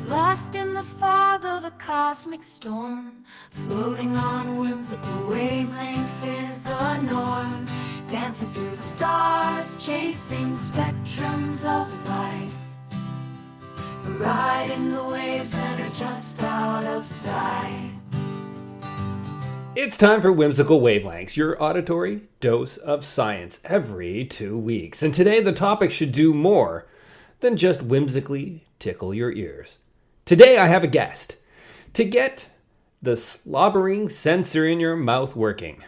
Lost in the fog of a cosmic storm, floating on whimsical wavelengths is the norm. Dancing through the stars, chasing spectrums of light, riding the waves that are just out of sight. It's time for Whimsical Wavelengths, your auditory dose of science every 2 weeks. And today the topic should do more than just whimsically tickle your ears. Today I have a guest to get the slobbering sensor in your mouth working.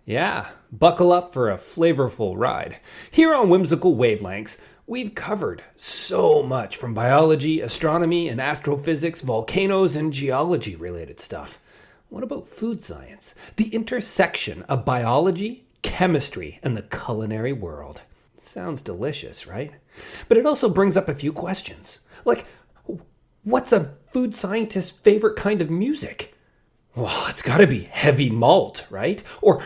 Yeah, buckle up for a flavorful ride. Here on Whimsical Wavelengths, we've covered so much from biology, astronomy, and astrophysics, volcanoes, and geology-related stuff. What about food science? The intersection of biology, chemistry, and the culinary world. Sounds delicious, right? But it also brings up a few questions. Like, what's a food scientist's favorite kind of music? Well, it's gotta be heavy malt, right? Or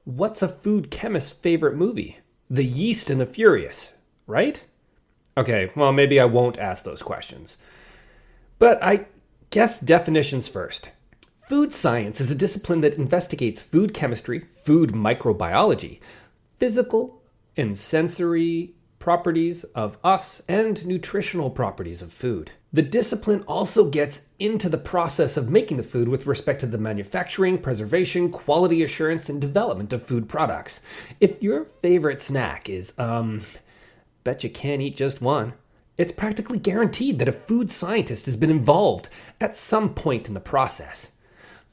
what's a food chemist's favorite movie? The Yeast and the Furious, right? Okay, well, maybe I won't ask those questions. But I guess definitions first. Food science is a discipline that investigates food chemistry, food microbiology, physical and sensory properties of us, and nutritional properties of food. The discipline also gets into the process of making the food with respect to the manufacturing, preservation, quality assurance, and development of food products. If your favorite snack is, bet you can't eat just one, it's practically guaranteed that a food scientist has been involved at some point in the process.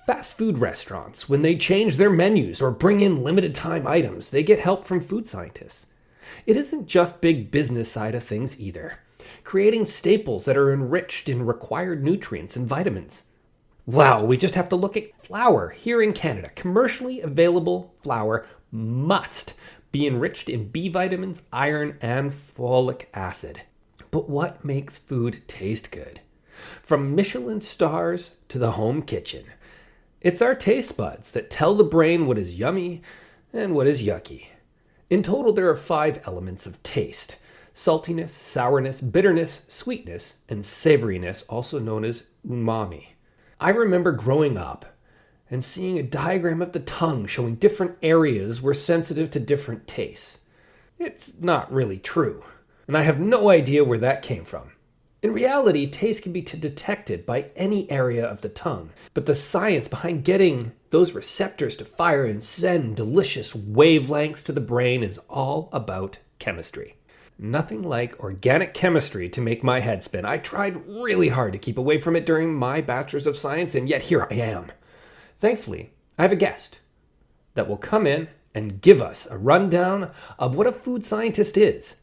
Fast food restaurants, when they change their menus or bring in limited time items, they get help from food scientists. It isn't just big business side of things either. Creating staples that are enriched in required nutrients and vitamins. Wow, we just have to look at flour here in Canada. Commercially available flour must be enriched in B vitamins, iron, and folic acid. But what makes food taste good? From Michelin stars to the home kitchen, it's our taste buds that tell the brain what is yummy and what is yucky. In total, there are 5 elements of taste: saltiness, sourness, bitterness, sweetness, and savoriness, also known as umami. I remember growing up and seeing a diagram of the tongue showing different areas were sensitive to different tastes. It's not really true, and I have no idea where that came from. In reality, taste can be detected by any area of the tongue, but the science behind getting those receptors to fire and send delicious wavelengths to the brain is all about chemistry. Nothing like organic chemistry to make my head spin. I tried really hard to keep away from it during my Bachelor's of Science, and yet here I am. Thankfully, I have a guest that will come in and give us a rundown of what a food scientist is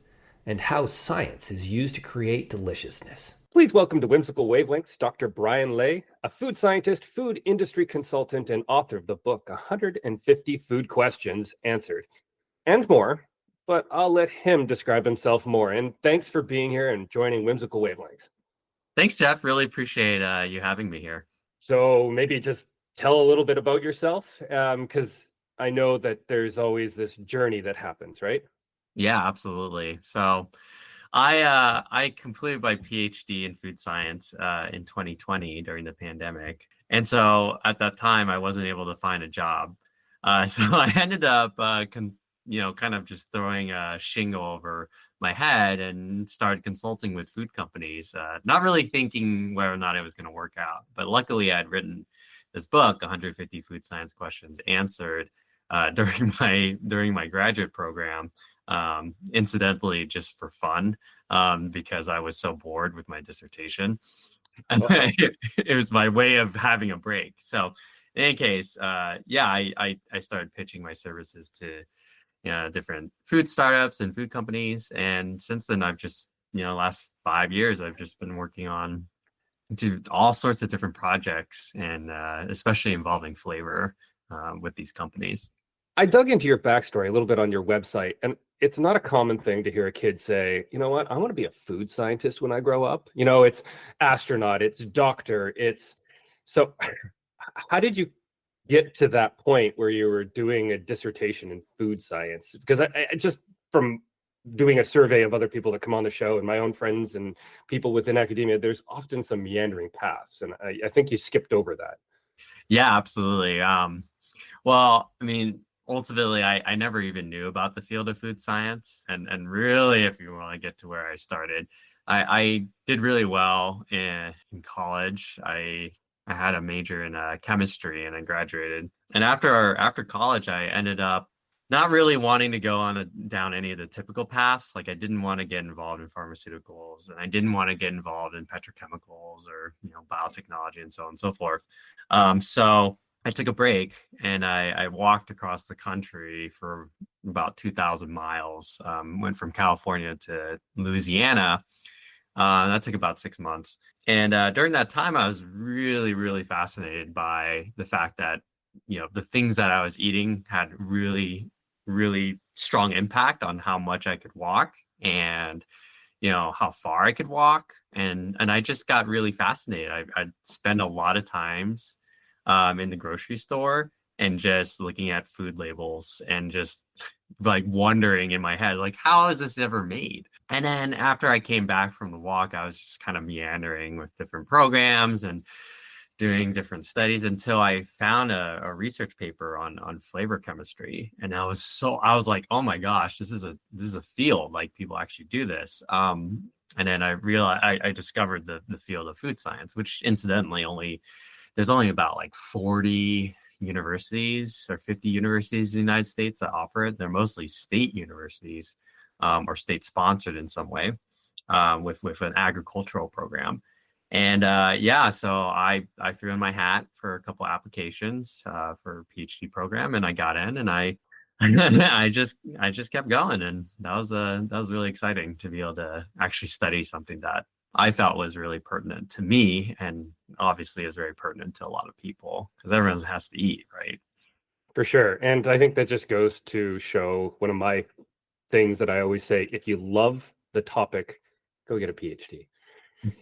and how science is used to create deliciousness. Please welcome to Whimsical Wavelengths, Dr. Bryan Lay, a food scientist, food industry consultant, and author of the book 150 Food Questions Answered, and more, but I'll let him describe himself more. And thanks for being here and joining Whimsical Wavelengths. Thanks, Jeff. Really appreciate you having me here. So maybe just tell a little bit about yourself, because I know that there's always this journey that happens, right? Yeah, absolutely. So I completed my PhD in food science in 2020 during the pandemic. And so at that time, I wasn't able to find a job. So I ended up, kind of just throwing a shingle over my head and started consulting with food companies, not really thinking whether or not it was going to work out. But luckily, I'd written this book, 150 Food Science Questions Answered, during my graduate program. Incidentally, just for fun, because I was so bored with my dissertation. And it was my way of having a break. So in any case, I started pitching my services to different food startups and food companies. And since then, I've just, last 5 years, I've just been working on all sorts of different projects, and especially involving flavor with these companies. I dug into your backstory a little bit on your website, and it's not a common thing to hear a kid say, you know what, I want to be a food scientist when I grow up. It's astronaut, it's doctor, so how did you get to that point where you were doing a dissertation in food science? Because I just from doing a survey of other people that come on the show and my own friends and people within academia, there's often some meandering paths. And I think you skipped over that. Yeah, absolutely. Well, I mean, ultimately, I never even knew about the field of food science. And really, if you want to get to where I started, I did really well in college. I had a major in chemistry and I graduated. And after college, I ended up not really wanting to go down any of the typical paths. Like I didn't want to get involved in pharmaceuticals, and I didn't want to get involved in petrochemicals or biotechnology and so on and so forth. So I took a break and I walked across the country for about 2,000 miles. Went from California to Louisiana. That took about 6 months. And during that time, I was really, really fascinated by the fact that, the things that I was eating had really, really strong impact on how much I could walk and, how far I could walk. And I just got really fascinated. I'd spend a lot of times in the grocery store and just looking at food labels and just like wondering in my head, like, how is this ever made? And then after I came back from the walk, I was just kind of meandering with different programs and doing different studies until I found a research paper on flavor chemistry. And I was like, oh my gosh, this is a field, like people actually do this. And then I realized I discovered the field of food science, which incidentally there's only about like 40 universities or 50 universities in the United States that offer it. They're mostly state universities or state sponsored in some way with an agricultural program. And so I threw in my hat for a couple applications for a PhD program, and I got in, and I I just kept going, and that was really exciting to be able to actually study something that I felt was really pertinent to me, and obviously is very pertinent to a lot of people because everyone has to eat, right? For sure. And I think that just goes to show one of my things that I always say: if you love the topic, go get a PhD.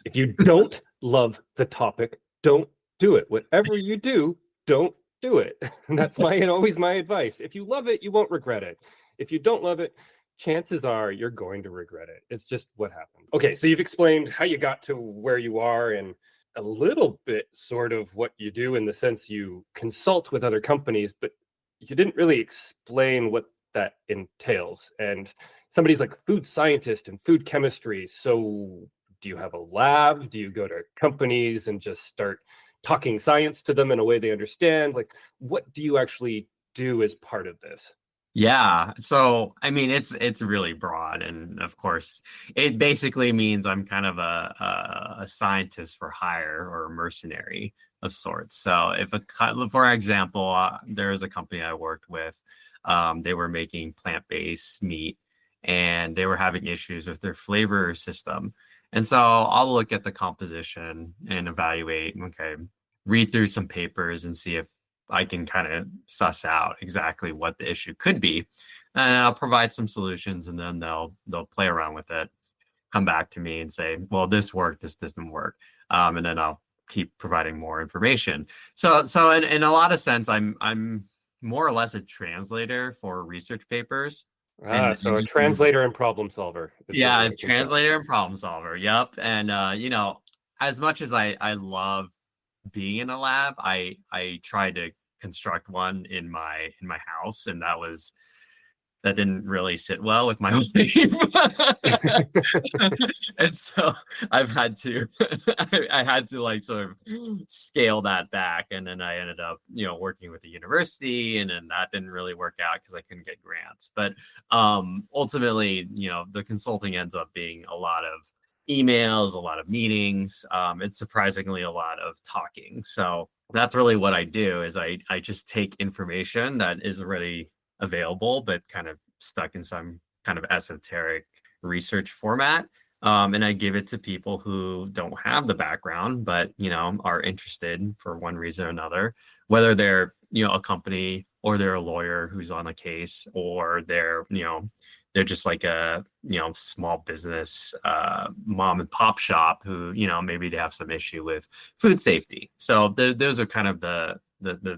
If you don't love the topic, don't do it. Whatever you do, don't do it. And that's always my advice. If you love it, you won't regret it. If you don't love it, chances are you're going to regret it. It's just what happens. Okay, so you've explained how you got to where you are and a little bit sort of what you do in the sense you consult with other companies, but you didn't really explain what that entails. And somebody's like food scientist and food chemistry. So do you have a lab? Do you go to companies and just start talking science to them in a way they understand? Like, what do you actually do as part of this? Yeah. So, I mean, it's really broad. And of course, it basically means I'm kind of a scientist for hire or a mercenary of sorts. So for example, there was a company I worked with. They were making plant-based meat and they were having issues with their flavor system. And so I'll look at the composition and evaluate, okay, read through some papers and see if I can kind of suss out exactly what the issue could be. And I'll provide some solutions, and then they'll play around with it, come back to me and say, well, this worked, this didn't work. And then I'll keep providing more information. So in a lot of sense, I'm more or less a translator for research papers. So a translator and problem solver. Yeah, a translator and problem solver. Yep. And as much as I love being in a lab, I tried to construct one in my house, and that didn't really sit well with my wife. And so I've had to I had to like sort of scale that back, and then I ended up working with the university, and then that didn't really work out because I couldn't get grants. But ultimately, the consulting ends up being a lot of emails, a lot of meetings. It's surprisingly a lot of talking. So that's really what I do is I just take information that is already available, but kind of stuck in some kind of esoteric research format. And I give it to people who don't have the background, but, are interested for one reason or another, whether they're, a company or they're a lawyer who's on a case, or they're just like a, small business, mom and pop shop who, maybe they have some issue with food safety. So those are kind of the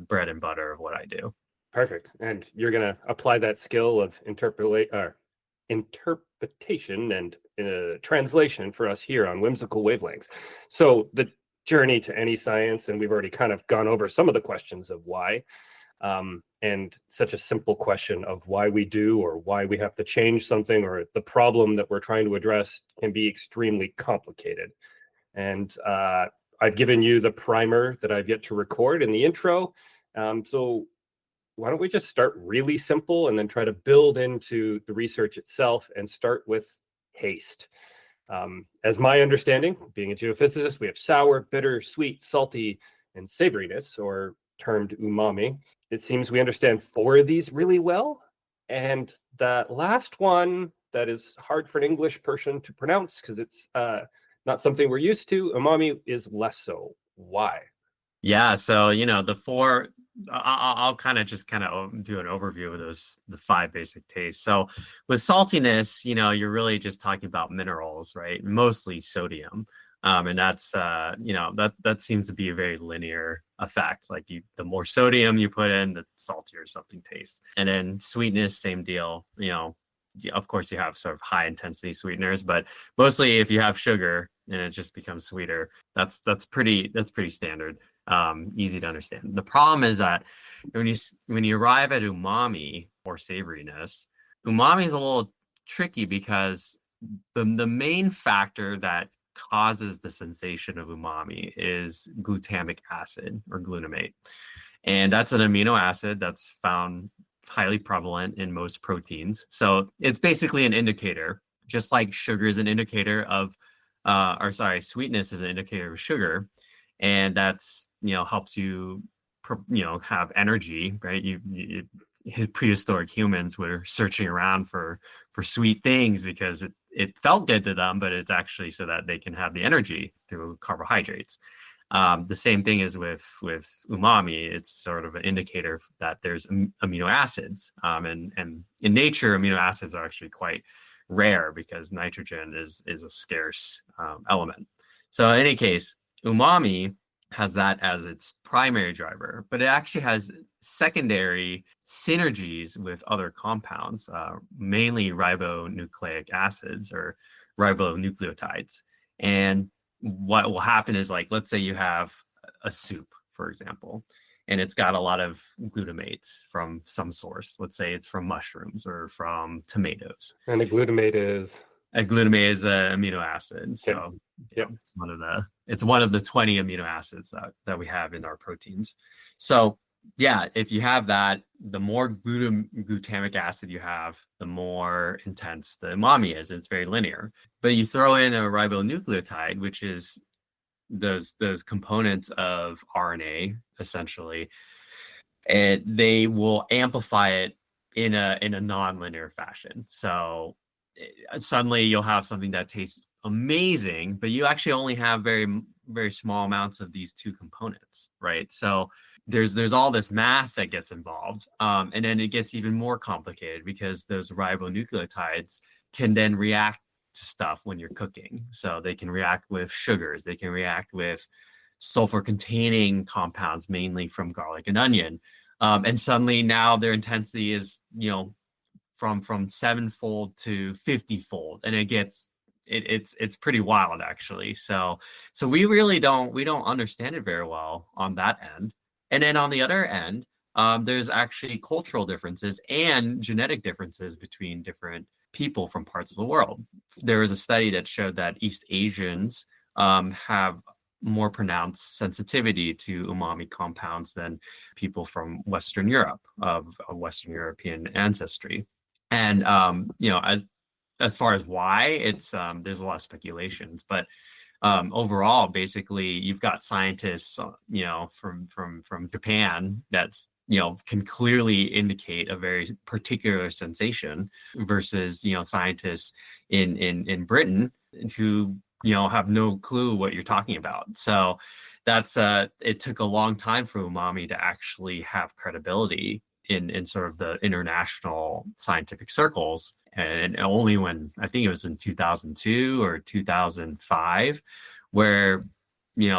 bread and butter of what I do. Perfect. And you're going to apply that skill of interpretation and translation for us here on Whimsical Wavelengths. So the journey to any science, and we've already kind of gone over some of the questions of why, and such a simple question of why we do or why we have to change something or the problem that we're trying to address can be extremely complicated. And I've given you the primer that I've yet to record in the intro. So why don't we just start really simple and then try to build into the research itself and start with taste. As my understanding, being a geophysicist, we have sour, bitter, sweet, salty, and savoriness, or termed umami. It seems we understand 4 of these really well. And the last one that is hard for an English person to pronounce because it's not something we're used to, umami, is less so. Why? Yeah, so the 4, I'll kind of do an overview of the 5 basic tastes. So with saltiness, you're really just talking about minerals, right? Mostly sodium. And that's that seems to be a very linear effect. Like the more sodium you put in, the saltier something tastes. And then sweetness, same deal. Of course you have sort of high intensity sweeteners, but mostly if you have sugar and it just becomes sweeter, that's pretty standard. Easy to understand. The problem is that when you arrive at umami or savoriness, umami is a little tricky because the main factor that causes the sensation of umami is glutamic acid or glutamate. And that's an amino acid that's found highly prevalent in most proteins. So it's basically an indicator, just like sugar is an indicator of, sweetness is an indicator of sugar. And that's, helps you, have energy, right? Prehistoric humans were searching around for sweet things because it felt good to them, but it's actually so that they can have the energy through carbohydrates. The same thing is with umami. It's sort of an indicator that there's amino acids. And in nature, amino acids are actually quite rare because nitrogen is a scarce element. So in any case, umami has that as its primary driver, but it actually has secondary synergies with other compounds, mainly ribonucleic acids or ribonucleotides. And what will happen is, like, let's say you have a soup, for example, and it's got a lot of glutamates from some source. Let's say it's from mushrooms or from tomatoes. And the glutamate is? A glutamate is an amino acid. So yep. It's one of the 20 amino acids that we have in our proteins. So yeah, if you have that, the more glutamic acid you have, the more intense the umami is. It's very linear. But you throw in a ribonucleotide, which is those components of RNA, essentially, and they will amplify it in a non-linear fashion. So suddenly you'll have something that tastes amazing, but you actually only have very, very small amounts of these 2 components, right? So there's all this math that gets involved, and then it gets even more complicated because those ribonucleotides can then react to stuff when you're cooking. So they can react with sugars, they can react with sulfur-containing compounds, mainly from garlic and onion, and suddenly now their intensity is from 7-fold to 50-fold, and it's pretty wild, actually. So we really don't understand it very well on that end. And then on the other end, there's actually cultural differences and genetic differences between different people from parts of the world. There was a study that showed that East Asians have more pronounced sensitivity to umami compounds than people from Western Europe, of Western European ancestry. And as far as why, it's there's a lot of speculations, but overall, basically, you've got scientists, from Japan that's can clearly indicate a very particular sensation versus scientists in Britain who have no clue what you're talking about. So that's it took a long time for umami to actually have credibility in sort of the international scientific circles. And only when, I think it was in 2002 or 2005, where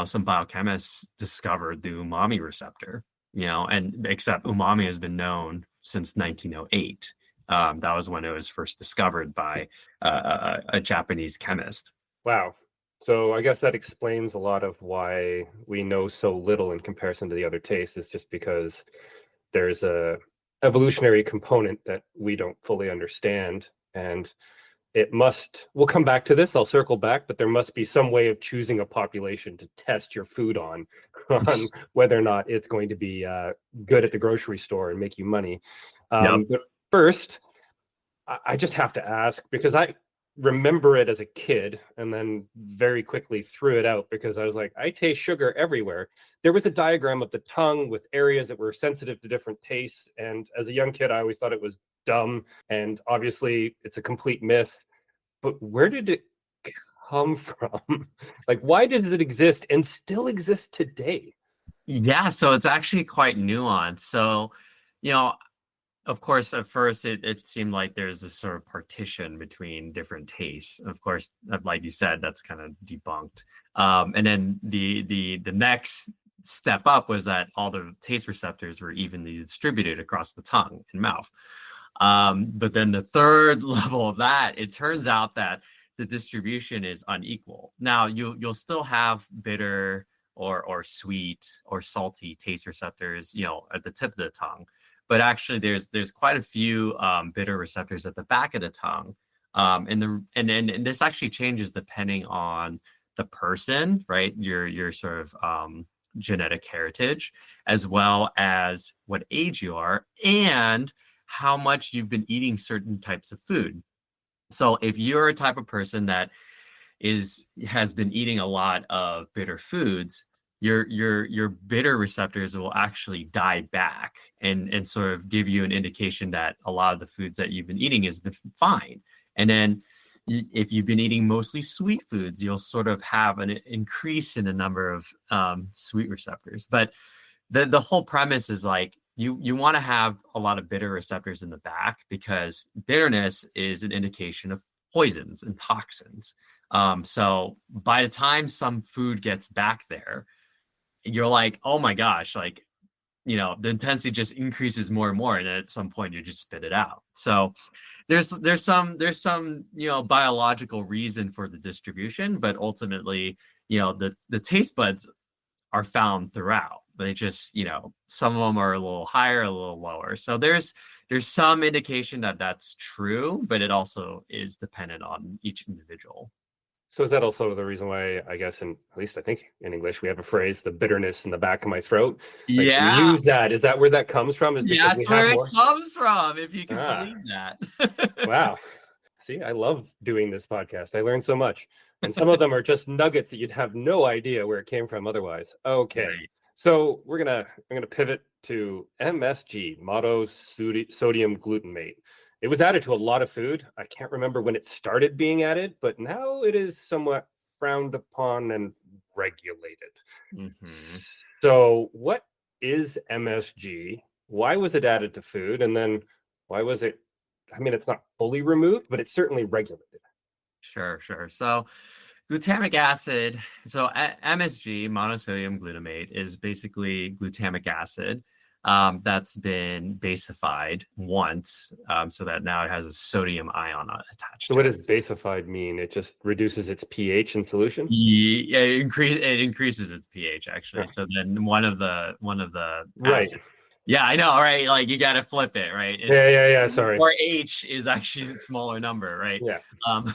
some biochemists discovered the umami receptor, and except umami has been known since 1908. That was when it was first discovered by a Japanese chemist. Wow. So I guess that explains a lot of why we know so little in comparison to the other tastes, is just because there's a evolutionary component that we don't fully understand. And we'll come back to this, I'll circle back, but there must be some way of choosing a population to test your food on whether or not it's going to be good at the grocery store and make you money. Yep. But first, I just have to ask, because I remember it as a kid and then very quickly threw it out because I was like, I taste sugar everywhere. There was a diagram of the tongue with areas that were sensitive to different tastes. And as a young kid, I always thought it was dumb. And obviously, it's a complete myth. But where did it come from? Like, why does it exist and still exist today? Yeah, so it's actually quite nuanced. So, you know, of course, at first it seemed like there's this sort of partition between different tastes. Of course, like you said, that's kind of debunked. And then the next step up was that all the taste receptors were evenly distributed across the tongue and mouth. But then the third level of that, it turns out that the distribution is unequal. Now you'll still have bitter or sweet or salty taste receptors, you know, at the tip of the tongue. But actually, there's quite a few bitter receptors at the back of the tongue, and this actually changes depending on the person, right? Your sort of genetic heritage, as well as what age you are and how much you've been eating certain types of food. So if you're a type of person that has been eating a lot of bitter foods, your bitter receptors will actually die back and sort of give you an indication that a lot of the foods that you've been eating has been fine. And then if you've been eating mostly sweet foods, you'll sort of have an increase in the number of sweet receptors. But the whole premise is like you want to have a lot of bitter receptors in the back, because bitterness is an indication of poisons and toxins. So by the time some food gets back there, you're like, oh my gosh, like, you know, the intensity just increases more and more, and at some point you just spit it out. So there's some you know, biological reason for the distribution, but ultimately, you know, the taste buds are found throughout. They just, you know, some of them are a little higher, a little lower. So there's some indication that that's true, but it also is dependent on each individual. So is that also the reason why, I guess, at least I think in English, we have a phrase, the bitterness in the back of my throat? Like, Yeah. we use that. Is that where that comes from? Is because That's we have where more? it comes from, if you can Ah, believe that. wow. See, I love doing this podcast. I learned so much. And some of them are just nuggets that you'd have no idea where it came from otherwise. Okay. Right. So I'm gonna pivot to MSG, monosodium glutamate. It was added to a lot of food. I can't remember when it started being added, but now it is somewhat frowned upon and regulated. Mhm. So what is MSG? Why was it added to food? And then why was it, I mean, it's not fully removed, but it's certainly regulated. Sure. So glutamic acid, so MSG, monosodium glutamate, is basically glutamic acid that's been basified once, so that now it has a sodium ion attached So to what it. does basified mean? It just reduces its pH in solution? Yeah, it increases its pH actually. Oh, So then one of the right. acids. Yeah, I know, right? Like you got to flip it, right? Yeah. Sorry. Or H is actually a smaller number, right? Yeah. Um,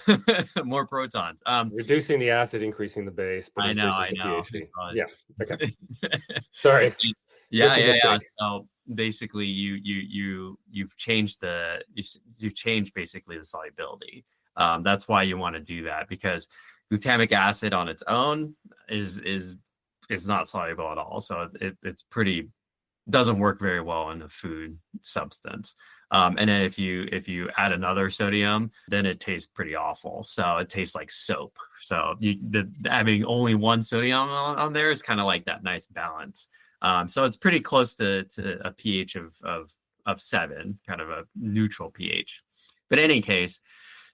more protons. Reducing the acid, increasing the base, but I know, increases I the know. pH. It's Yeah. always- Okay. Sorry. Yeah, Rookie yeah, yeah. mistake. So basically, you've changed you've changed basically the solubility. That's why you want to do that, because glutamic acid on its own is not soluble at all. So it's pretty, doesn't work very well in a food substance. And then if you add another sodium, then it tastes pretty awful. So it tastes like soap. So having only one sodium on there is kind of like that nice balance. So it's pretty close to a pH of 7, kind of a neutral pH. But in any case,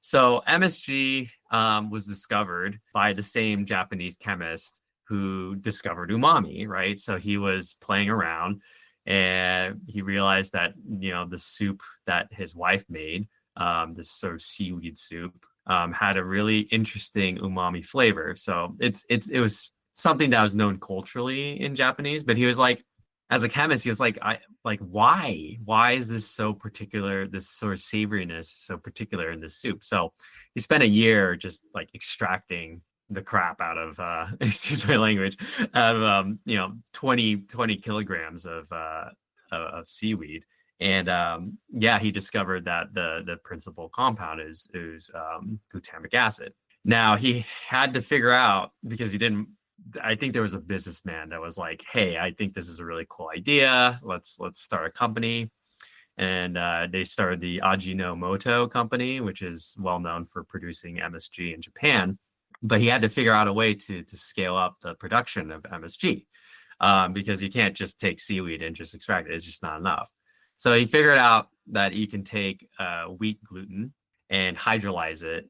so MSG was discovered by the same Japanese chemist who discovered umami, right? So he was playing around. And he realized that, the soup that his wife made, this sort of seaweed soup, had a really interesting umami flavor. So it was something that was known culturally in Japanese, but he was like, as a chemist, he was like, why is this so particular? This sort of savoriness is so particular in this soup. So he spent a year just like extracting the crap out of excuse my language, out of 20 kilograms of seaweed. And yeah, he discovered that the principal compound is glutamic acid. Now he had to figure out, because he didn't, I think there was a businessman that was like, hey, I think this is a really cool idea. Let's start a company. And they started the Ajinomoto company, which is well known for producing MSG in Japan. But he had to figure out a way to scale up the production of MSG, because you can't just take seaweed and just extract it. It's just not enough. So he figured out that you can take wheat gluten and hydrolyze it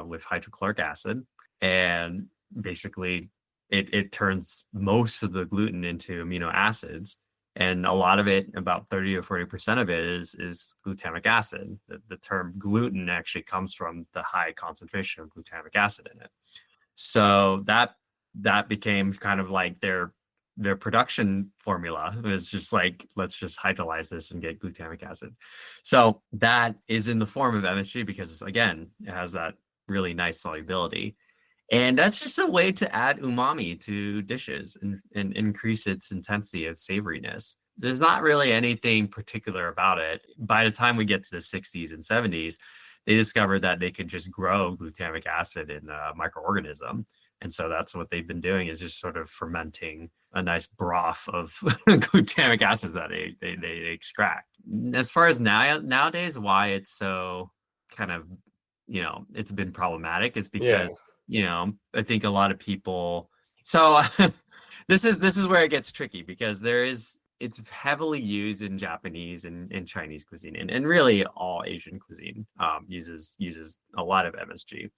with hydrochloric acid, and basically it turns most of the gluten into amino acids, and a lot of it, about 30 or 40% of it, is glutamic acid. The term gluten actually comes from the high concentration of glutamic acid in it. So that became kind of like their production formula. It was just like, let's just hydrolyze this and get glutamic acid. So that is in the form of MSG because, again, it has that really nice solubility. And that's just a way to add umami to dishes and increase its intensity of savoriness. There's not really anything particular about it. By the time we get to the 60s and 70s, they discovered that they could just grow glutamic acid in a microorganism. And so that's what they've been doing, is just sort of fermenting a nice broth of glutamic acids that they extract. As far as nowadays, why it's so kind of, it's been problematic is because, I think a lot of people. So this is where it gets tricky, because it's heavily used in Japanese and Chinese cuisine, and really all Asian cuisine uses a lot of MSG.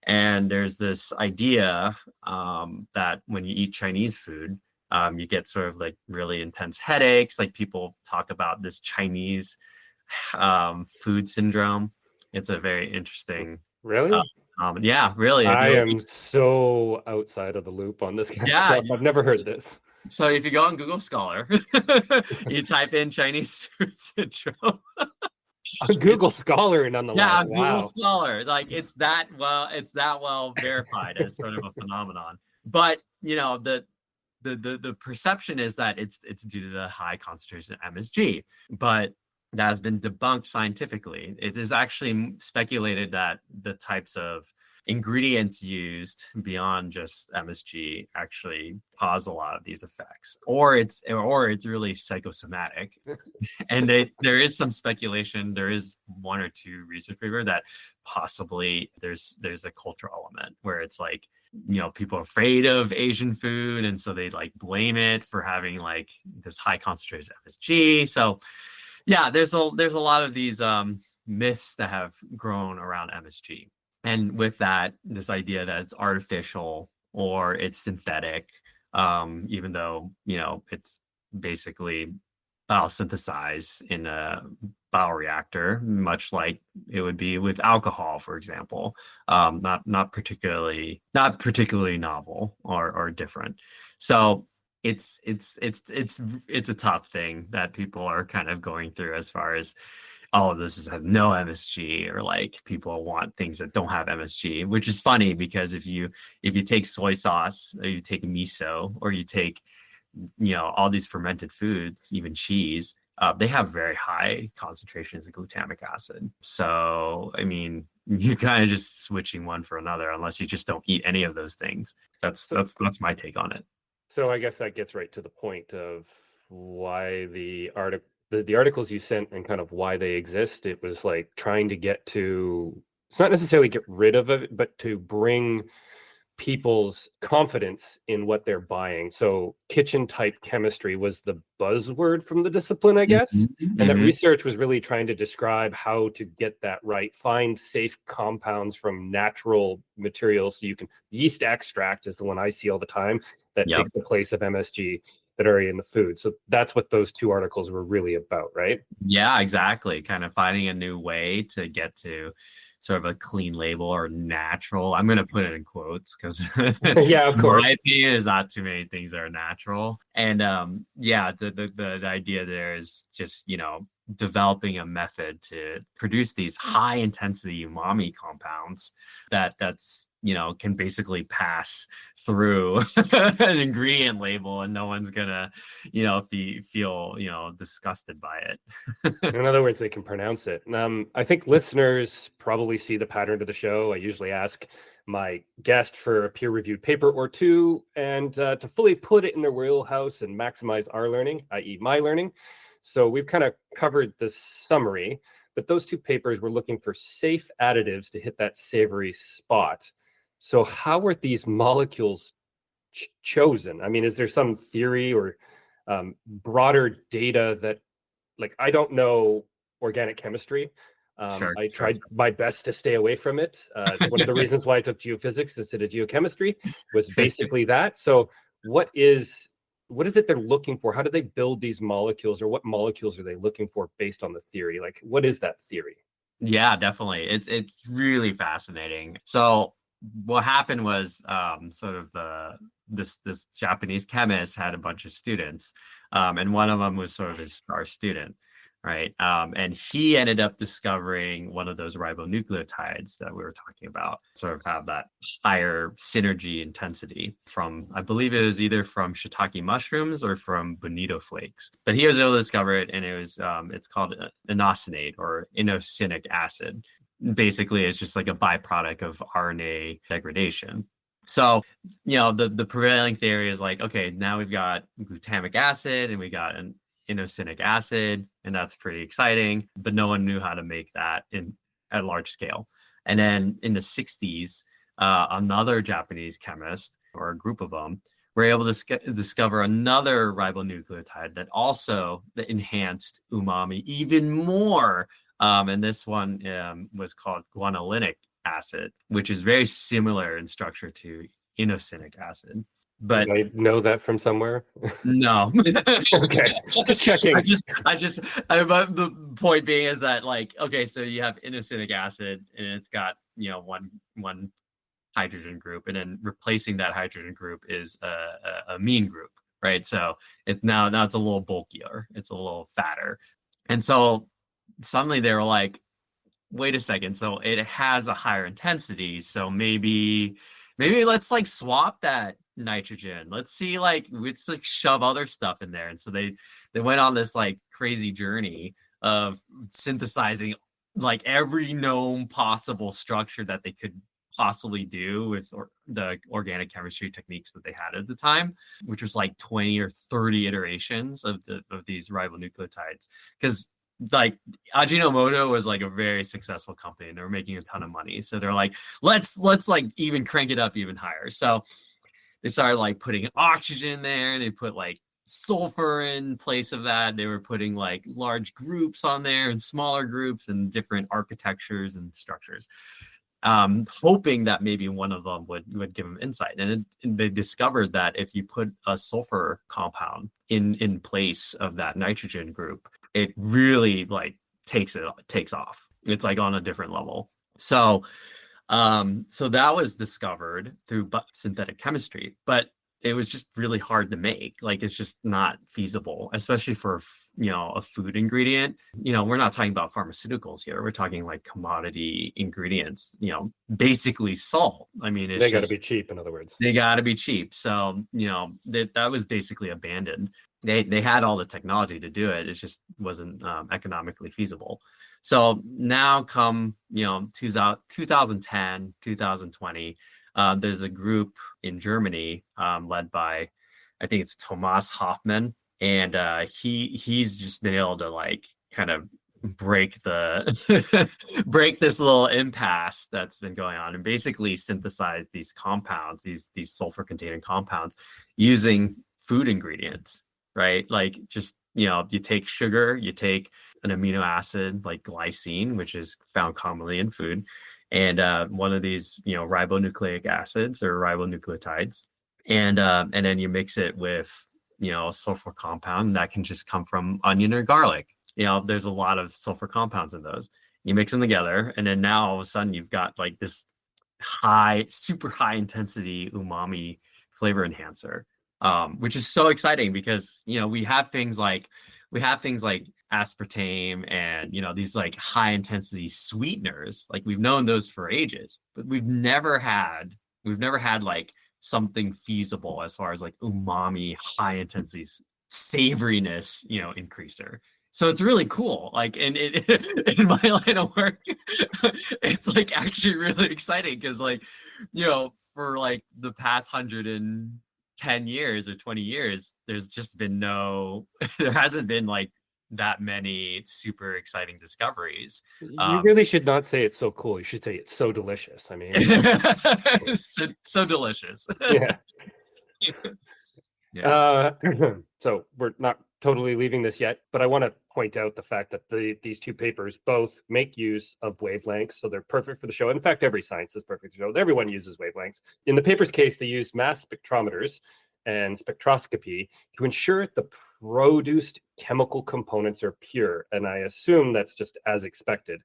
And there's this idea that when you eat Chinese food, you get sort of like really intense headaches. Like, people talk about this Chinese food syndrome. It's a very interesting. Really? Yeah, really. I am so outside of the loop on this kind of stuff. I've never heard this. So if you go on Google Scholar, you type in Chinese food syndrome. On Google Scholar, nonetheless. Yeah, wow. Google Scholar. Like, it's that well verified as sort of a phenomenon. But the perception is that it's due to the high concentration of MSG. But that has been debunked scientifically. It is actually speculated that the types of ingredients used beyond just MSG actually cause a lot of these effects, or it's really psychosomatic. And there is some speculation. There is one or two research papers that possibly there's a cultural element where it's like, people are afraid of Asian food, and so they like blame it for having like this high concentration of MSG. So yeah, there's a lot of these myths that have grown around MSG. And with that, this idea that it's artificial or it's synthetic, even though, it's basically biosynthesized in a bioreactor, much like it would be with alcohol, for example. Not particularly novel or different. So it's a tough thing that people are kind of going through, as far as, oh, this has no MSG, or like people want things that don't have MSG, which is funny, because if you take soy sauce, or you take miso, or you take all these fermented foods, even cheese, they have very high concentrations of glutamic acid. So I mean, you're kind of just switching one for another, unless you just don't eat any of those things. That's my take on it. So I guess that gets right to the point of why the articles you sent and kind of why they exist. It was like trying to get to, it's not necessarily get rid of it, but to bring people's confidence in what they're buying. So kitchen type chemistry was the buzzword from the discipline, I guess. Mm-hmm. And that research was really trying to describe how to get that right, find safe compounds from natural materials. So you can, yeast extract is the one I see all the time that takes the place of MSG. that are in the food. So that's what those two articles were really about, right? Yeah, exactly. Kind of finding a new way to get to sort of a clean label or natural. I'm going to put it in quotes because Yeah, of my course. opinion, there's not too many things that are natural. And yeah, the idea there is just, developing a method to produce these high intensity umami compounds that's can basically pass through an ingredient label and no one's gonna feel disgusted by it. In other words, they can pronounce it. I think listeners probably see the pattern to the show. I usually ask my guest for a peer-reviewed paper or two, and to fully put it in their wheelhouse and maximize our learning, i.e. my learning. So we've kind of covered the summary, but those two papers were looking for safe additives to hit that savory spot. So how are these molecules chosen? I mean, is there some theory or broader data that, like, I don't know organic chemistry. I tried my best to stay away from it. One of the reasons why I took geophysics instead of geochemistry was basically that. So what is it they're looking for? How do they build these molecules, or what molecules are they looking for based on the theory? Like, what is that theory? Yeah, definitely. It's really fascinating. So what happened was sort of this Japanese chemist had a bunch of students, and one of them was sort of his star student, right? And he ended up discovering one of those ribonucleotides that we were talking about, sort of have that higher synergy intensity from, I believe it was either from shiitake mushrooms or from bonito flakes. But he was able to discover it, and it was it's called inosinate or inosinic acid. Basically, it's just like a byproduct of RNA degradation. So, the prevailing theory is like, okay, now we've got glutamic acid and we got an inosinic acid, and that's pretty exciting, but no one knew how to make that at large scale. And then in the 60s, another Japanese chemist, or a group of them, were able to discover another ribonucleotide that also enhanced umami even more. And this one was called guanylinic acid, which is very similar in structure to inosinic acid. But I know that from somewhere. No. Okay, just checking. But the point being is that, like, okay, so you have inosinic acid and it's got, one hydrogen group, and then replacing that hydrogen group is a amine group, right? So now it's a little bulkier, it's a little fatter. And so suddenly they were like, wait a second, so it has a higher intensity, so maybe let's like swap that nitrogen. Let's shove other stuff in there. And so they went on this like crazy journey of synthesizing like every known possible structure that they could possibly do with the organic chemistry techniques that they had at the time, which was like 20 or 30 iterations of these ribonucleotides. Because like Ajinomoto was like a very successful company and they were making a ton of money. So they're like, let's like even crank it up even higher. So they started like putting oxygen there, and they put like sulfur in place of that. They were putting like large groups on there and smaller groups and different architectures and structures, hoping that maybe one of them would give them insight. And they discovered that if you put a sulfur compound in place of that nitrogen group, it really like takes off. It's like on a different level. So that was discovered through synthetic chemistry, but it was just really hard to make. Like, it's just not feasible, especially for, a food ingredient. We're not talking about pharmaceuticals here. We're talking like commodity ingredients, basically salt. I mean, They got to be cheap, in other words. They got to be cheap. So, that was basically abandoned. They had all the technology to do it. It just wasn't economically feasible. So now come, 2010, 2020, there's a group in Germany led by, I think it's Thomas Hoffmann. And he's just been able to like kind of break break this little impasse that's been going on, and basically synthesize these compounds, these sulfur containing compounds, using food ingredients, right? Like, just, you take sugar, you take an amino acid like glycine, which is found commonly in food, and one of these, ribonucleic acids or ribonucleotides, and then you mix it with a sulfur compound that can just come from onion or garlic. There's a lot of sulfur compounds in those. You mix them together, and then now all of a sudden you've got like this super high intensity umami flavor enhancer, which is so exciting because we have things like aspartame and these like high intensity sweeteners. Like we've known those for ages, but we've never had like something feasible as far as like umami high intensity savoriness increaser. So it's really cool. Like in my line of work, it's like actually really exciting because like, for like the past 110 years or 20 years, there's just been there hasn't been like that many super exciting discoveries. You really should not say it's so cool. You should say it's so delicious. I mean, so delicious. Yeah. Yeah. So we're not totally leaving this yet, but I want to point out the fact that these two papers both make use of wavelengths, so they're perfect for the show. In fact, every science is perfect for the show. Everyone uses wavelengths. In the paper's case, they use mass spectrometers and spectroscopy to ensure the produced chemical components are pure, and I assume that's just as expected.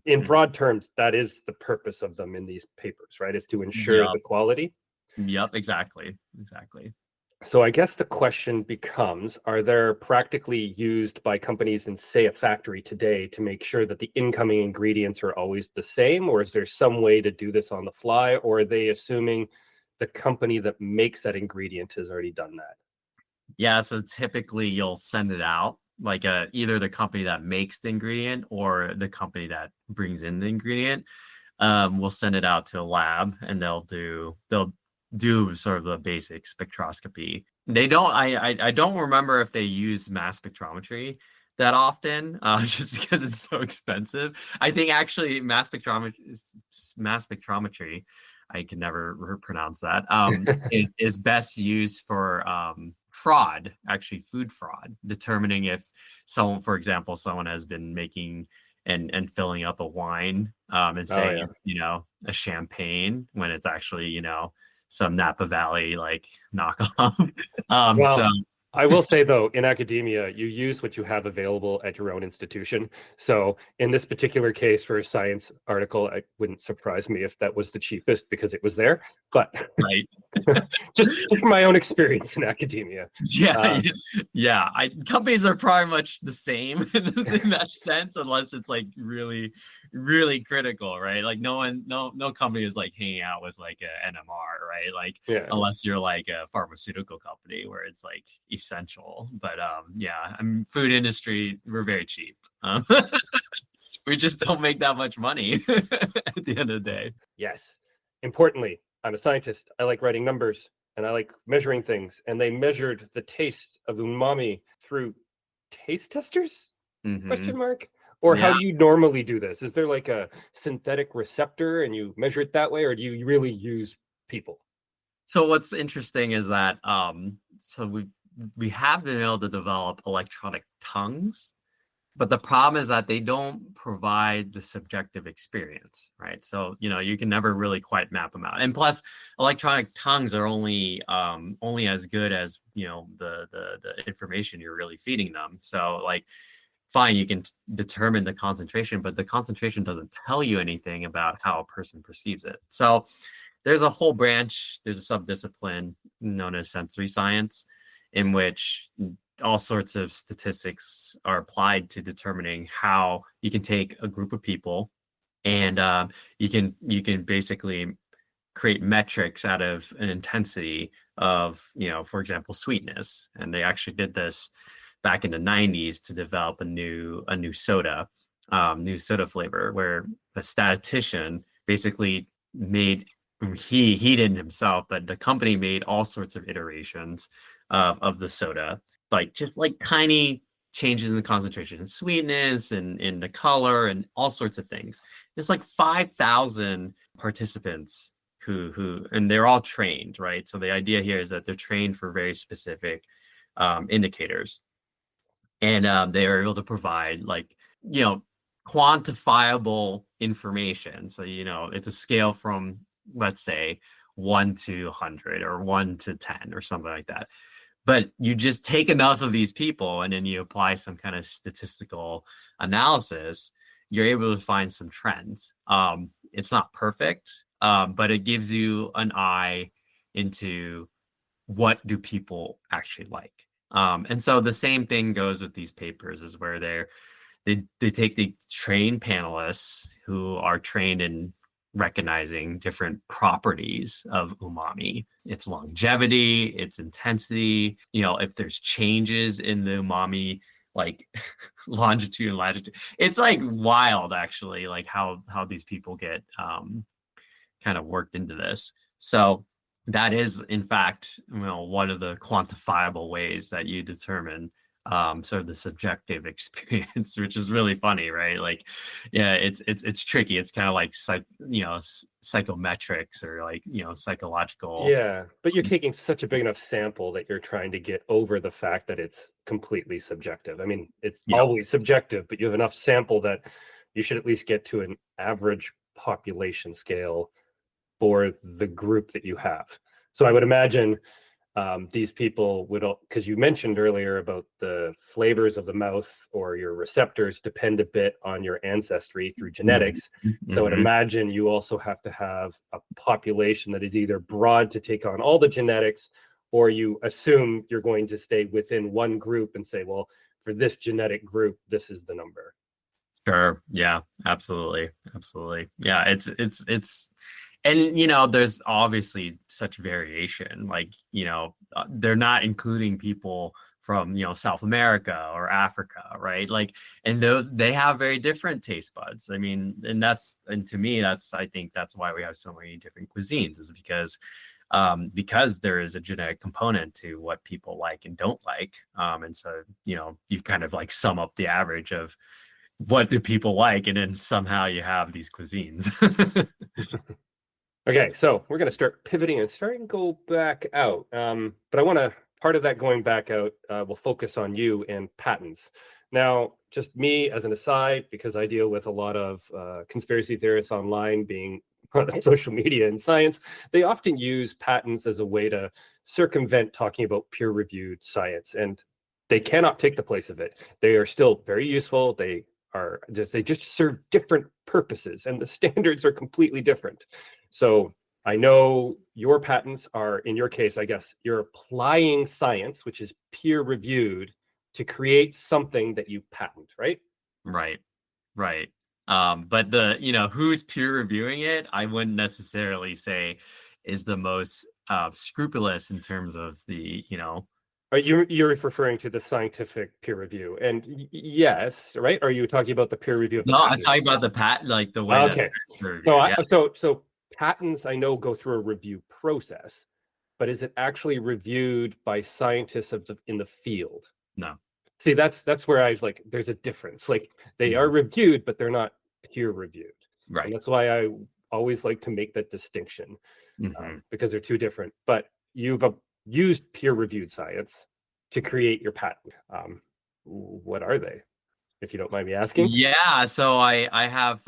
In broad terms, that is the purpose of them in these papers, right? Is to ensure the quality. Yep, exactly. So I guess the question becomes, are there practically used by companies in, say, a factory today to make sure that the incoming ingredients are always the same? Or is there some way to do this on the fly? Or are they assuming the company that makes that ingredient has already done that? Yeah, so typically you'll send it out, like either the company that makes the ingredient or the company that brings in the ingredient will send it out to a lab, and they'll do sort of the basic spectroscopy. They don't, I don't remember if they use mass spectrometry that often, just because it's so expensive. I think actually mass spectrometry, I can never pronounce that, is best used for fraud, actually food fraud, determining if someone, for example, someone has been making and filling up a wine and saying, a champagne when it's actually, some Napa Valley like knockoff. So I will say though, in academia, you use what you have available at your own institution. So in this particular case for a science article, it wouldn't surprise me if that was the cheapest because it was there. But right. just from my own experience in academia. Yeah. Companies are probably much the same in that sense, unless it's like really, really critical, right? Like no company is like hanging out with like a NMR, right? Like unless you're like a pharmaceutical company where it's like essential. But food industry, we're very cheap. We just don't make that much money at the end of the day. Yes. Importantly, I'm a scientist. I like writing numbers and I like measuring things. And they measured the taste of umami through taste testers? Question mark? Or how do you normally do this? Is there like a synthetic receptor and you measure it that way, or do you really use people? So what's interesting is that so we have been able to develop electronic tongues, but the problem is that they don't provide the subjective experience, right? So you can never really quite map them out. And plus, electronic tongues are only as good as the information you're really feeding them. So like, fine, you can determine the concentration, but the concentration doesn't tell you anything about how a person perceives it. So there's a whole branch, there's a subdiscipline known as sensory science, in which all sorts of statistics are applied to determining how you can take a group of people and you can basically create metrics out of an intensity of, for example, sweetness. And they actually did this back in the 90s to develop a new soda flavor, where a statistician basically he didn't himself, but the company made all sorts of iterations of the soda, like just like tiny changes in the concentration and sweetness and in the color and all sorts of things. There's like 5,000 participants who and they're all trained, right? So the idea here is that they're trained for very specific indicators. And they are able to provide like, quantifiable information. So, it's a scale from, let's say, 1 to 100 or 1 to 10 or something like that. But you just take enough of these people and then you apply some kind of statistical analysis, you're able to find some trends. It's not perfect, but it gives you an eye into what do people actually like. And so the same thing goes with these papers, is where they take the trained panelists who are trained in recognizing different properties of umami, its longevity, its intensity, if there's changes in the umami, like longitude and latitude. It's like wild, actually, like how these people get kind of worked into this. So that is, in fact, one of the quantifiable ways that you determine sort of the subjective experience, which is really funny, right? Like, yeah, it's tricky. It's kind of like psychometrics, or like psychological. Yeah, but you're taking such a big enough sample that you're trying to get over the fact that it's completely subjective. I mean, it's always subjective, but you have enough sample that you should at least get to an average population scale for the group that you have. So I would imagine these people would, because you mentioned earlier about the flavors of the mouth or your receptors depend a bit on your ancestry through genetics. Mm-hmm. So I'd imagine you also have to have a population that is either broad to take on all the genetics, or you assume you're going to stay within one group and say, well, for this genetic group, this is the number. Sure. Yeah, absolutely. Absolutely. Yeah, it's and there's obviously such variation. Like, they're not including people from South America or Africa, right? Like, and they have very different taste buds. I mean, and to me, I think that's why we have so many different cuisines, is because there is a genetic component to what people like and don't like. And so you kind of like sum up the average of what do people like, and then somehow you have these cuisines. Okay, so we're going to start pivoting and starting to go back out. But I want to, part of that going back out, we'll focus on you and patents. Now, just me as an aside, because I deal with a lot of conspiracy theorists online, being on social media and science, they often use patents as a way to circumvent talking about peer-reviewed science, and they cannot take the place of it. They are still very useful. They just serve different purposes, and the standards are completely different. So I know your patents are, in your case, I guess, you're applying science, which is peer reviewed, to create something that you patent, right? Right. But who's peer reviewing it, I wouldn't necessarily say is the most scrupulous in terms of the, You're referring to the scientific peer review, and yes, right? Are you talking about the peer review of the No, patent? I'm talking about the patent, like the way Okay. So patents, I know, go through a review process, but is it actually reviewed by scientists in the field? No. See, that's where I was like, there's a difference. Like, they are reviewed, but they're not peer reviewed. Right. And that's why I always like to make that distinction, because they're two different. But you've used peer reviewed science to create your patent. What are they, if you don't mind me asking? Yeah, so I have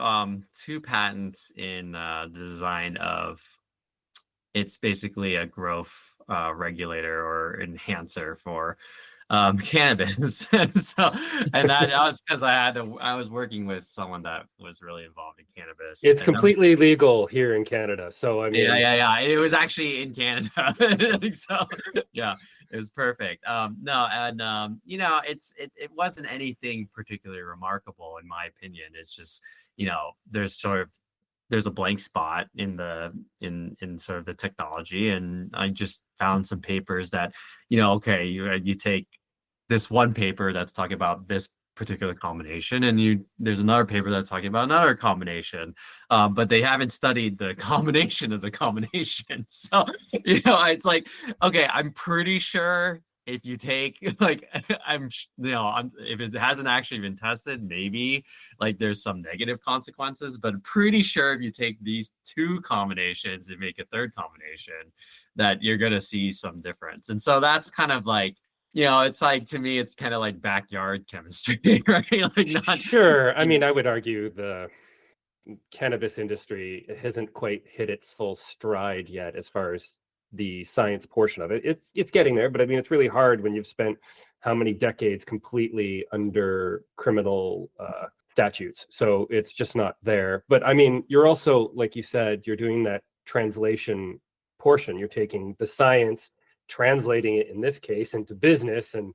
two patents in design of, it's basically a growth regulator or enhancer for cannabis. So, and that was because I was working with someone that was really involved in cannabis. It's completely legal here in Canada. So I mean, yeah. It was actually in Canada. So yeah, it was perfect. No, and it wasn't anything particularly remarkable in my opinion. It's just, there's a blank spot in sort of the technology, and I just found some papers that, okay, you take this one paper that's talking about this particular combination, and there's another paper that's talking about another combination, but they haven't studied the combination of the combination. So it's like, okay, I'm pretty sure if you take like if it hasn't actually been tested, maybe like there's some negative consequences, but I'm pretty sure if you take these two combinations and make a third combination, that you're gonna see some difference. And so that's kind of like, it's like, to me, it's kind of like backyard chemistry, right? Like sure. I mean, I would argue the cannabis industry hasn't quite hit its full stride yet as far as the science portion of it. It's getting there, but I mean, it's really hard when you've spent how many decades completely under criminal statutes. So it's just not there. But I mean, you're also, like you said, you're doing that translation portion. You're taking the science, translating it in this case into business, and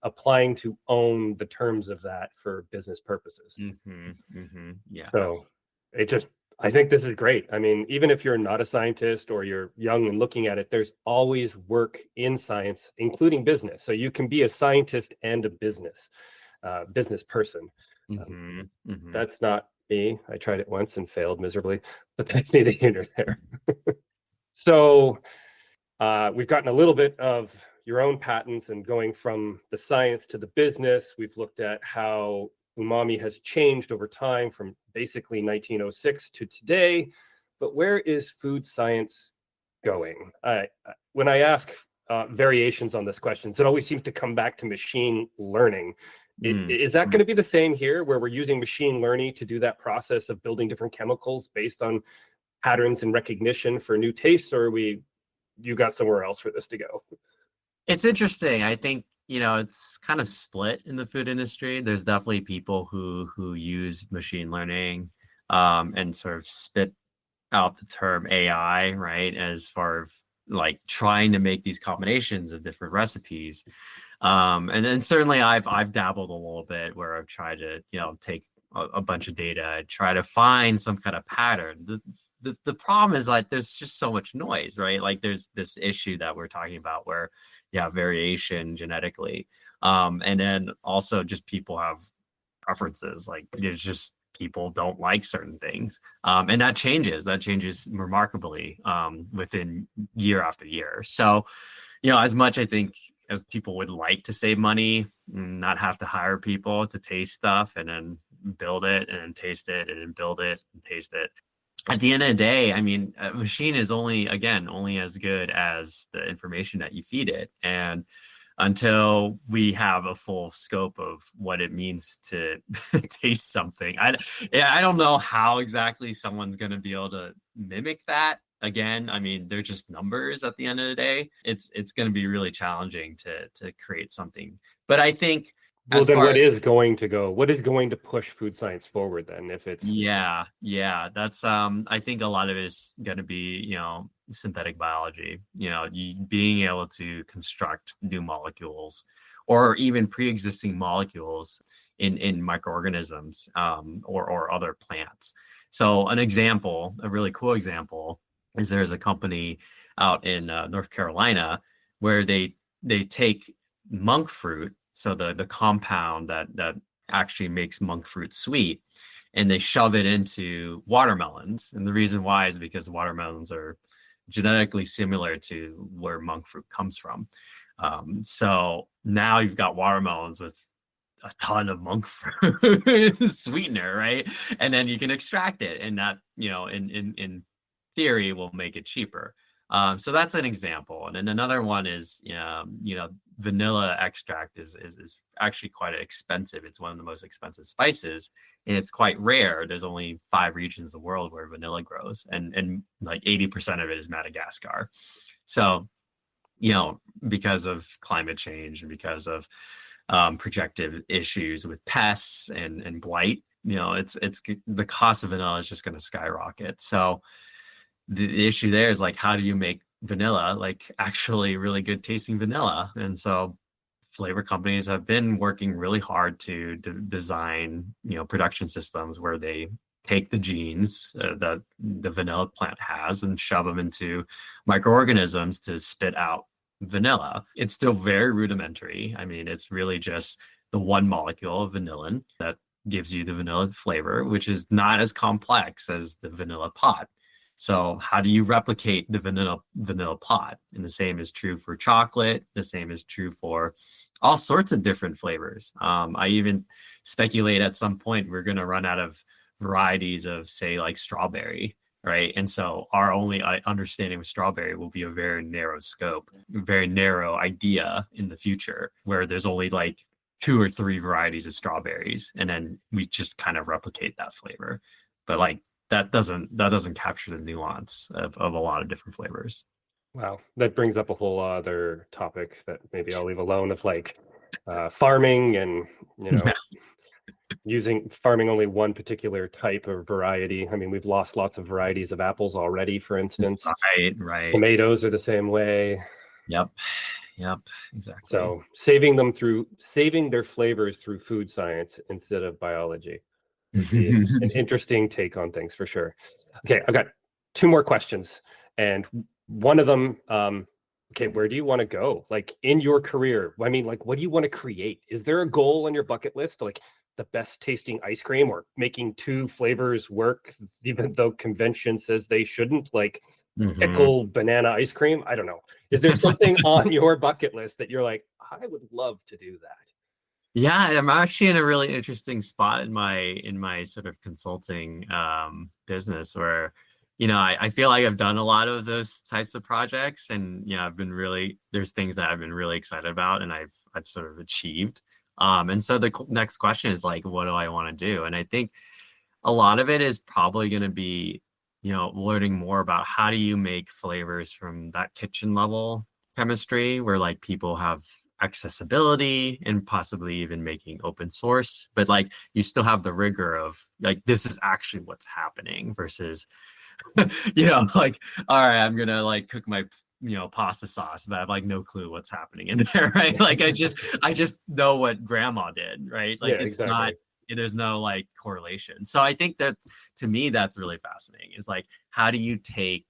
applying to own the terms of that for business purposes. Yeah. So it just, I think this is great. I mean, even if you're not a scientist or you're young and looking at it, there's always work in science, including business. So you can be a scientist and a business person. That's not me. I tried it once and failed miserably, but that's neither here nor there. So we've gotten a little bit of your own patents and going from the science to the business. We've looked at how umami has changed over time from basically 1906 to today. But where is food science going? When I ask variations on this question, it always seems to come back to machine learning. Is that going to be the same here, where we're using machine learning to do that process of building different chemicals based on patterns and recognition for new tastes, or you got somewhere else for this to go? It's interesting. I think, it's kind of split in the food industry. There's definitely people who use machine learning and sort of spit out the term AI, right, as far as like trying to make these combinations of different recipes. And then certainly I've dabbled a little bit where I've tried to, take a bunch of data, try to find some kind of pattern. The problem is, like, there's just so much noise, right? Like, there's this issue that we're talking about where you have variation genetically. And then also just people have preferences. Like, there's just people don't like certain things. And that changes remarkably within year after year. So, as much I think as people would like to save money, not have to hire people to taste stuff and then build it and then taste it and then build it and taste it. At the end of the day, I mean, a machine is only as good as the information that you feed it. And until we have a full scope of what it means to taste something, I don't know how exactly someone's going to be able to mimic that. Again, I mean, they're just numbers at the end of the day. It's going to be really challenging to create something. But I think, well, then what is going to push food science forward then, if it's... Yeah, that's I think a lot of it is going to be, synthetic biology, being able to construct new molecules or even pre-existing molecules in microorganisms or other plants. So a really cool example is there's a company out in North Carolina where they take monk fruit, so the compound that actually makes monk fruit sweet, and they shove it into watermelons. And the reason why is because watermelons are genetically similar to where monk fruit comes from. So now you've got watermelons with a ton of monk fruit sweetener, right? And then you can extract it, and that, in theory, will make it cheaper. So that's an example. And then another one is, vanilla extract is actually quite expensive. It's one of the most expensive spices, and it's quite rare. There's only 5 regions of the world where vanilla grows, and like 80% of it is Madagascar. So, because of climate change and because of projective issues with pests and blight, it's the cost of vanilla is just going to skyrocket. So the issue there is, like, how do you make vanilla, like, actually really good tasting vanilla? And so flavor companies have been working really hard to design, production systems where they take the genes that the vanilla plant has and shove them into microorganisms to spit out vanilla. It's still very rudimentary. I mean, it's really just the one molecule of vanillin that gives you the vanilla flavor, which is not as complex as the vanilla pod. So how do you replicate the vanilla pod? And the same is true for chocolate. The same is true for all sorts of different flavors. I even speculate at some point we're going to run out of varieties of, say, like strawberry, right? And so our only understanding of strawberry will be a very narrow scope, very narrow idea in the future, where there's only like 2 or 3 varieties of strawberries, and then we just kind of replicate that flavor. But like, that doesn't capture the nuance of a lot of different flavors. Wow, that brings up a whole other topic that maybe I'll leave alone of like farming and using farming only one particular type of variety. I mean, we've lost lots of varieties of apples already, for instance. Right. Tomatoes are the same way. Yep, exactly. So saving their flavors through food science instead of biology is an interesting take on things for sure. Okay, I've got two more questions, and one of them, okay, where do you want to go? Like in your career, I mean, like, what do you want to create? Is there a goal on your bucket list, like the best tasting ice cream or making two flavors work, even though convention says they shouldn't, like pickle banana ice cream? I don't know. Is there something on your bucket list that you're like, I would love to do that? Yeah, I'm actually in a really interesting spot in my sort of consulting business where, I feel like I've done a lot of those types of projects, and there's things that I've been really excited about and I've sort of achieved. And so the next question is like, what do I want to do? And I think a lot of it is probably going to be, learning more about how do you make flavors from that kitchen level chemistry where like people have accessibility and possibly even making open source, but like you still have the rigor of like, this is actually what's happening versus, like, all right, I'm going to like cook my pasta sauce, but I have like no clue what's happening in there, right? Like I just know what grandma did, right? Like it's exactly. Not, there's no like correlation. So I think that to me, that's really fascinating is like, how do you take,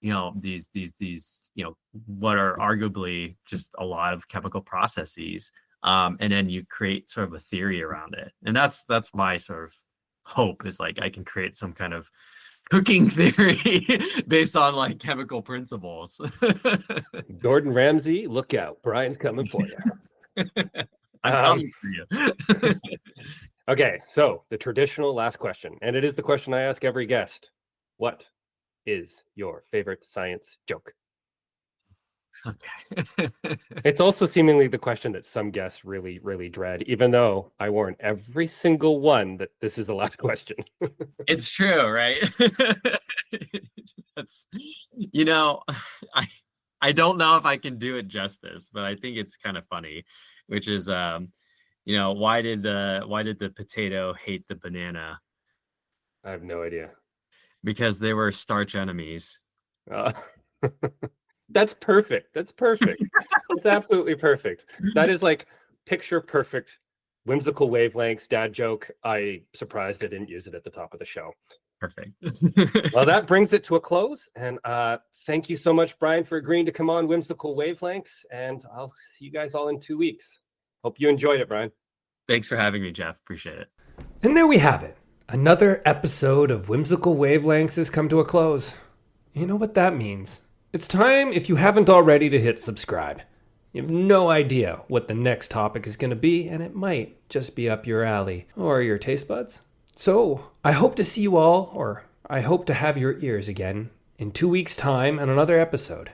these, what are arguably just a lot of chemical processes. And then you create sort of a theory around it. And that's my sort of hope is like, I can create some kind of cooking theory based on like chemical principles. Gordon Ramsay, look out. Brian's coming for you. I'm coming for you. Okay, so the traditional last question, and it is the question I ask every guest. What is your favorite science joke? Okay. It's also seemingly the question that some guests really, really dread, even though I warn every single one that this is the last question. It's true, right? That's, I don't know if I can do it justice, but I think it's kind of funny, which is, why did the potato hate the banana? I have no idea. Because they were starch enemies. That's perfect. That's absolutely perfect. That is like picture perfect whimsical wavelengths dad joke. I surprised I didn't use it at the top of the show. Perfect. Well, that brings it to a close. And thank you so much, Brian, for agreeing to come on Whimsical Wavelengths. And I'll see you guys all in 2 weeks. Hope you enjoyed it, Brian. Thanks for having me, Jeff. Appreciate it. And there we have it. Another episode of Whimsical Wavelengths has come to a close. You know what that means. It's time, if you haven't already, to hit subscribe. You have no idea what the next topic is going to be, and it might just be up your alley or your taste buds. So, I hope to see you all, or I hope to have your ears again in 2 weeks' time on another episode.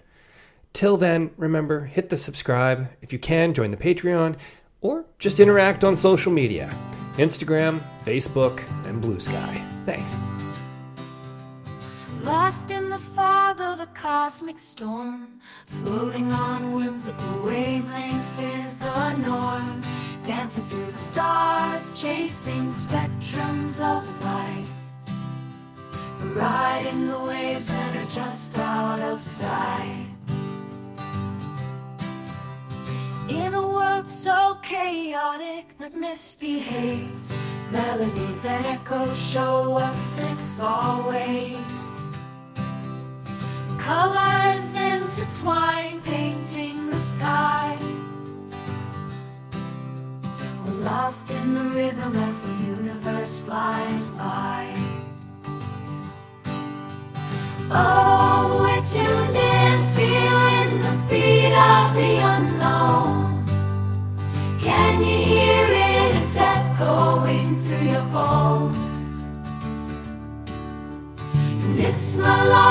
Till then, remember, hit the subscribe. If you can, join the Patreon, or just interact on social media. Instagram, Facebook, and Blue Sky. Thanks. Lost in the fog of a cosmic storm, floating on whimsical wavelengths is the norm. Dancing through the stars, chasing spectrums of light, riding the waves that are just out of sight. In a world so chaotic that misbehaves, melodies that echo show us it's always. Colors intertwine, painting the sky. We're lost in the rhythm as the universe flies by. Oh, we're tuned in, feeling the beat of the unknown. Can you hear it? It's echoing through your bones. In this melodic